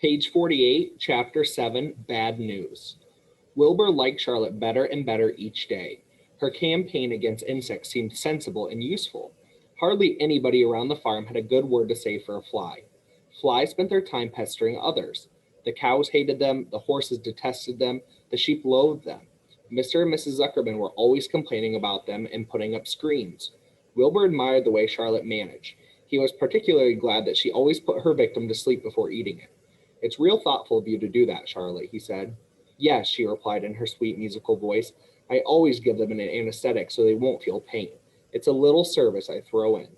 Page 48, Chapter 7, Bad News. Wilbur liked Charlotte better and better each day. Her campaign against insects seemed sensible and useful. Hardly anybody around the farm had a good word to say for a fly. Flies spent their time pestering others. The cows hated them, the horses detested them, the sheep loathed them. Mr. and Mrs. Zuckerman were always complaining about them and putting up screens. Wilbur admired the way Charlotte managed. He was particularly glad that she always put her victim to sleep before eating it. "It's real thoughtful of you to do that, Charlotte," he said. "Yes," she replied in her sweet musical voice. "I always give them an anesthetic so they won't feel pain. It's a little service I throw in."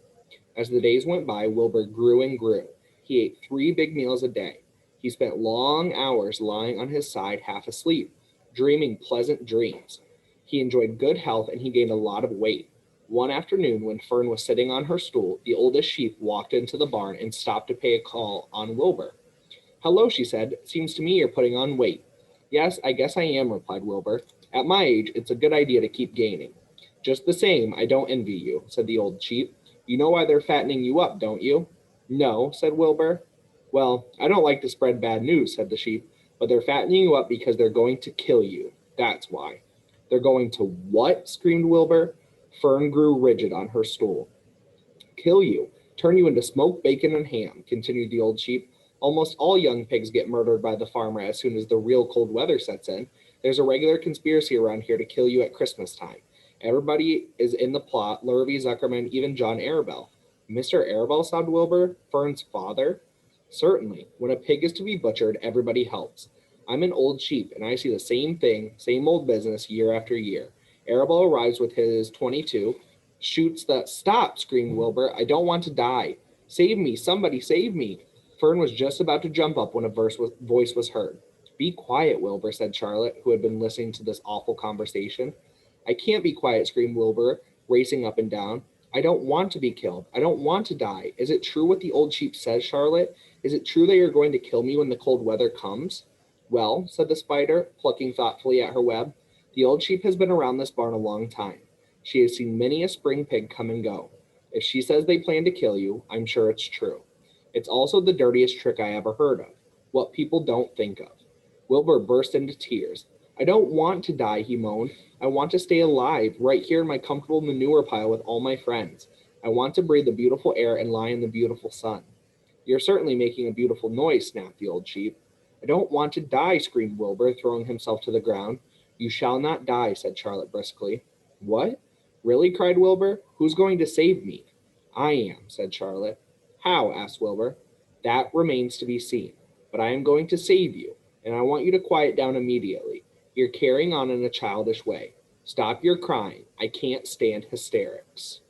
As the days went by, Wilbur grew and grew. He ate 3 big meals a day. He spent long hours lying on his side, half asleep, dreaming pleasant dreams. He enjoyed good health and he gained a lot of weight. One afternoon, when Fern was sitting on her stool, the oldest sheep walked into the barn and stopped to pay a call on Wilbur. "Hello," she said. "Seems to me you're putting on weight." "Yes, I guess I am," replied Wilbur. "At my age, it's a good idea to keep gaining." "Just the same, I don't envy you," said the old sheep. "You know why they're fattening you up, don't you?" "No," said Wilbur. "Well, I don't like to spread bad news," said the sheep, "but they're fattening you up because they're going to kill you. That's why." "They're going to what?" screamed Wilbur. Fern grew rigid on her stool. "Kill you, turn you into smoked bacon and ham," continued the old sheep. "Almost all young pigs get murdered by the farmer as soon as the real cold weather sets in. There's a regular conspiracy around here to kill you at Christmas time. Everybody is in the plot, Lurvy, Zuckerman, even John Arabelle." "Mr. Arabelle," sobbed Wilbur, "Fern's father?" "Certainly. When a pig is to be butchered, everybody helps. I'm an old sheep, and I see the same thing, same old business, year after year. Arabelle arrives with his 22, shoots the— "Stop!" screamed Wilbur. "I don't want to die. Save me, somebody save me." Fern was just about to jump up when a voice was heard. "Be quiet, Wilbur," said Charlotte, who had been listening to this awful conversation. "I can't be quiet," screamed Wilbur, racing up and down. "I don't want to be killed. I don't want to die. Is it true what the old sheep says, Charlotte? Is it true that you're going to kill me when the cold weather comes?" "Well," said the spider, plucking thoughtfully at her web, "the old sheep has been around this barn a long time. She has seen many a spring pig come and go. If she says they plan to kill you, I'm sure it's true. It's also the dirtiest trick I ever heard of. What people don't think of." Wilbur burst into tears. "I don't want to die," he moaned. "I want to stay alive, right here in my comfortable manure pile with all my friends. I want to breathe the beautiful air and lie in the beautiful sun." "You're certainly making a beautiful noise," snapped the old sheep. "I don't want to die," screamed Wilbur, throwing himself to the ground. "You shall not die," said Charlotte briskly. "What? Really?" cried Wilbur. "Who's going to save me?" "I am," said Charlotte. "How?" asked Wilbur. "That remains to be seen. But I am going to save you, and I want you to quiet down immediately. You're carrying on in a childish way. Stop your crying. I can't stand hysterics."